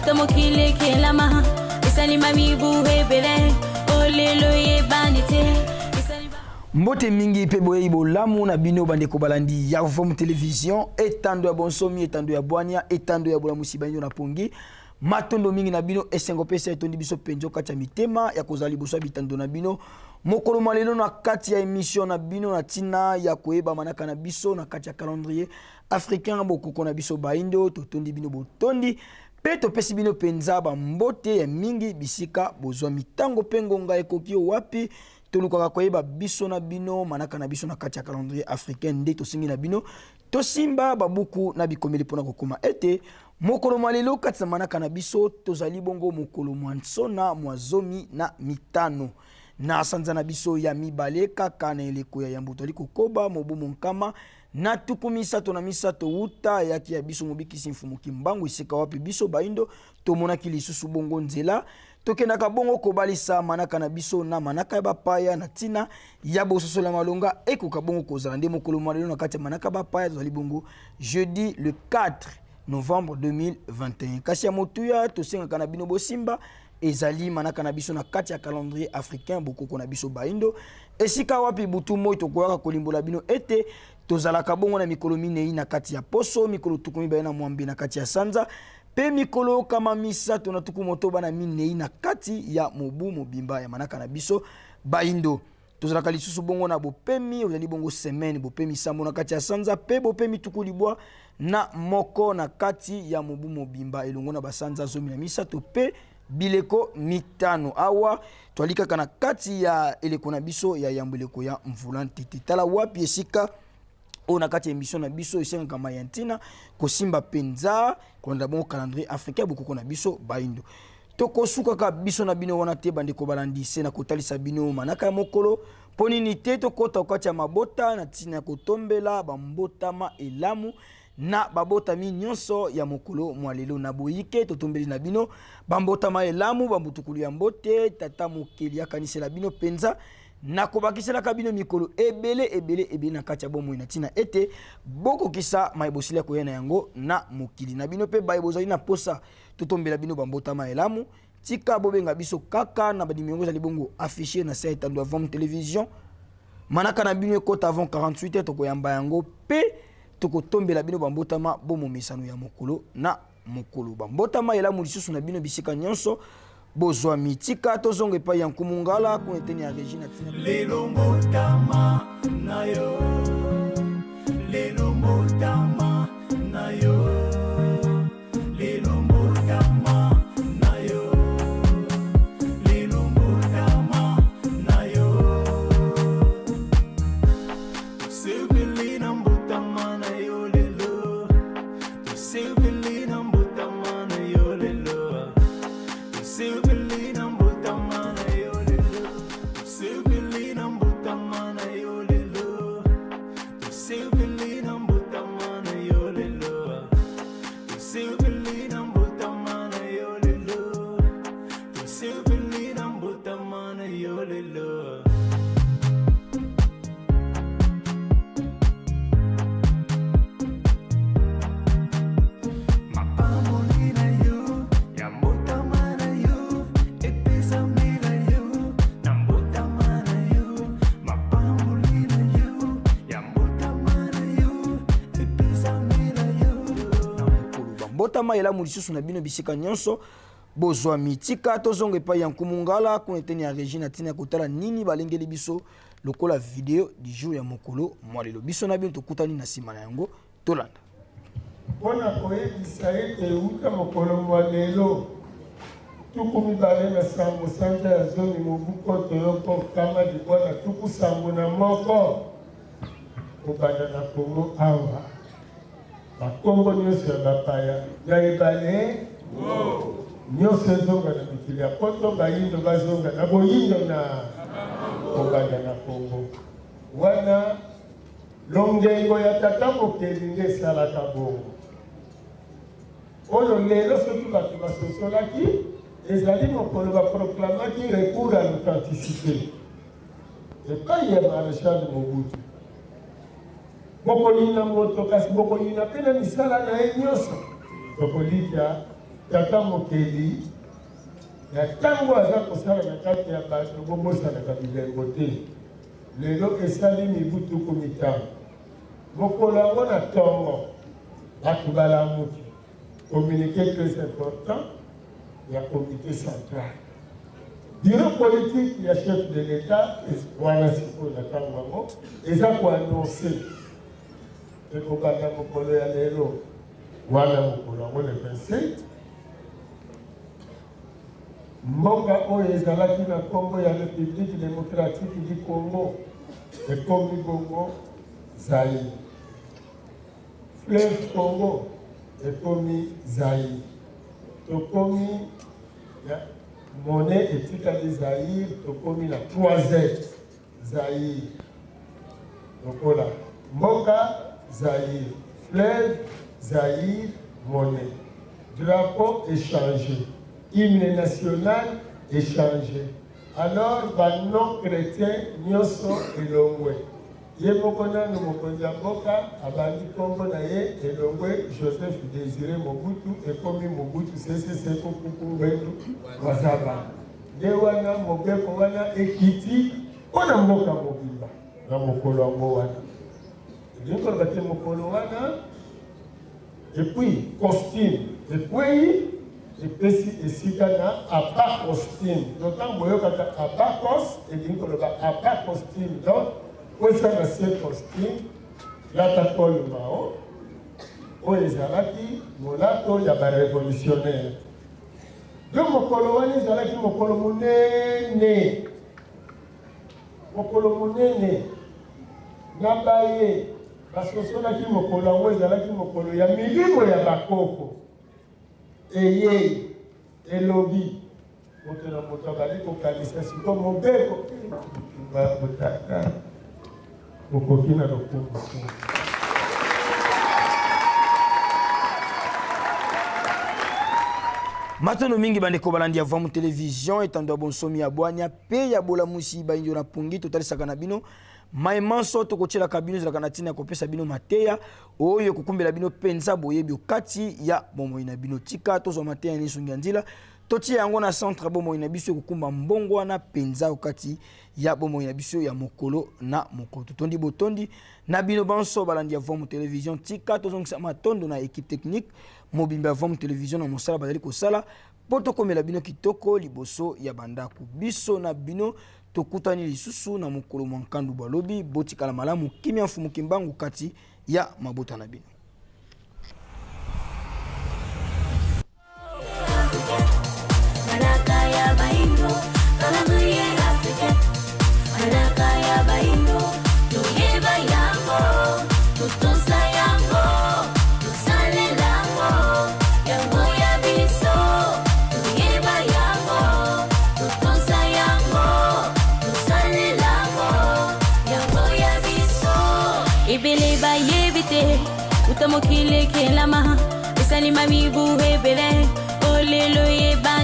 Tomokile kelama Isalima mibu hebele Olelo ye banite Mbote mingi pe boye bolamu na bino bandeko balandi ya Vom Television etando ya bonsomi etando ya bwania etando ya bolamu sibanyo na pongi matondo mingi na bino esengo pesa etondi biso penjo kati ya mitema ya kozali boso bitando na bino mokolo malelo na kati ya emission na bino na tina ya koyeba manaka na biso na kati ya calendrier africain bokoko na biso baindo totondi bino botondi pe topesi bino penza ba mbote ya mingi bisika bozwa mitango pengonga ekoki wapi tolukaka koyeba biso na bino manaka na biso na kati ya calendrier africain nde tosingi na bino tosimba babuku na bikomeli pona kokoma ete mokolo malelo kati na manaka na biso tozali bongo mokolo mwansona mwazomi na mitano na sanza na biso ya mibale kaka na eleko ya yambo toli kokoba mobumu nkama na tuku misato na misato uta yaki ya biso mobikisi mfumuki mbangu isika wapi biso baindo tomonaki lisusu bongo nzela tokendaka bongo kobalisa manaka na biso na manaka ya bapaya na tina ya bososo la malonga ekoka bongo kozala nde mokolo malelo na kati ya manaka bapaya tozali bongo jeudi le 4 novembre 2021 kasi ya motuya tosengaka na bino bosimba ezali manaka na biso na kati ya calendrier africain bokoko na biso baindo esika wapi butu moi tokoyaka kolimbola bino ete tozalaka bongo na mikolo minei na kati ya poso mikolo tukumi bayena mwambe na kati ya sanza pe mikolo kama misato na tuku motoba na minei na kati ya mobu mobimba ya manaka na biso baindo tozalaka lisusu bongo na bopemi ozali bongo semaine bopemi sambo na kati ya sanza pe bopemi tuku libwa na moko na kati ya mobu mobimba elongo na basanza zomi na misato pe bileko mitano awa twalikaka na kati ya eleko na biso ya yambeleko ya mvula ntete tala wapi esika ona kati ya émission na biso esengaka mayantina kosimba penza kolanda bongo calendrier africain bokoko na biso baindo tokosukaka biso na bino wana te bandeko balandi se na kotalisa bino manaka ya mokolo mpo nini te tokota kati ya mabota na ntina ya kotombela bambotama elamu na babotami nyonso ya mokolo mwalelo na boyike totombeli na bino bambotama elamu bambutukulu ya mbote tata mokeli akanisela bino penza na kobakisela bino mikolo ebele na kati ya bomoi na tina ete bokokisa maibosili koyena yango na mokili na bino pe baibozali na posa totombela bino bambotama elamu tika bobenga biso kaka na badimiongo zali bongo affiché na site ya Vom Television manaka na bino ekota avant 48 tokoyamba yango pe tokotombela bino bambotama bomo misano ya mokolo na mokolo bambotama elamu lisusu na bino bisika nyonso bozwa mitika tozongo epai ya nkumungala kuna eteni ya Regina lelo mbotama na yo lelo mbotama na yo lelo mbotama na yo lelo mbotama na yo sebelina mbotama na yo lelo sebelina mbotama na yo lelo sebelina mbotama na yo lelo sebelina mbotama na yo lelo sebelina mbotama na yo lelo sebelina mbotama na yo lelo sebelina mbotama na yo lelo botama elamu lisusu na bino bisika nyonso bozwa mitika tozongo epai ya nkumungala kuna eteni ya Regina tina kotala nini balengeli biso lokola video du jour ya mokolo mwalelo biso na bino tokutani na nsima na yango tolanda mpona koyebisa ete euta mokolo mwalelo tuku mibale na sambo sanza ya zomi mobu koto yoko kama libwana tuku sambo na moko kobanda na Kongo awa bakombo nyonso ya bapaya na ebale nyonso ezonga na mikili ya poto bayindo bazonga na boyindo na kobanda na Kongo wana longengo ya tata mokeli nde esalaka bongo oyo lelo soki bato basosolaki ezali mokolo baproklamaki recours à l'authenticité epai ya maréchal Mobutu bokoyina moto kasi bokoyina pe na misala na ye nyonso tokolika tata mokeli na ntango aza kosala na kati ya bato bobosanaka bilembo te lelo esali mibu tuku mitano mokolo yango na ntongo bato balamuki communiqué très important ya comité central bureau politique ya chef de l'état wana sikoyo na ntango yango eza koannonce ekobanda mokolo ya lelo wana mokolo yango le 27 mboka oyo ezalaki na Congo ya République démocratique du Congo ekomi bongo Zaïre. Fleuve Congo ekomi Zaïre. Tokomi monnaie etikali Zaïre, tokomi na 3Z Zaïre. Lokola mboka Zaïre, fleuve Zaïre, monnaie. Drapeau échangé. Hymne national échangé. Alors, les non-chrétiens, nyonso elongwe. Ye mokona no mokonzi ya mboka abandi kombo na ye elongwe Joseph Désiré Mobutu ekomi Mobutu Sese Seko Kuku Ngbendu Wazaba. Nde wana mobeko wana ekiti mpona mboka mobimba na mokolo yango wana. Elingi bate mokolo wana epuis costume epuis epesi esika na apa costume notango boyokaka apa cos elingi koloba apa costume donc osala se costume lata Paul Mao oyo ezalaki molato ya barévolutionnaire donc mokolo wana ezalaki mokolo monene na baye basosolaki mokolo yango ezalaki mokolo ya milimo ya bakoko eye elobi moto na moto abali kokanisa siko mobeko botaka okoki na lokumu matondo mingi bandeko balandi ya Vamu Télévision etando ya bonsomi ya bwanya pe ya bolamusi baindio na pungi totalisaka na bino maimanso tokotielaka bino ezalaka na ntina ya kopesa bino mateya oyo kokumbela bino mpenza boyebi okati ya bomoi na bino tika tozwa mateya nisongi ya nzela totia yango na centre bomoi na biso kokumba mbongo wana mpenza okati ya bomoi na biso ya mokolo na mokolo totondi botondi na bino banso balandi ya Vamu Télévision tika tozongisa matondo na équipe technique mobimba ya Vamu Télévision na mosala bazali kosala po tokomela bino kitoko liboso ya bandako biso na bino tokutani lisusu na mokolo mwankandu balobi botikala malamu kimia mfumu kimbangu kati ya mabota na bino. Ibeleba yebite utamokile kelama isalima mibu hebele olelo yeba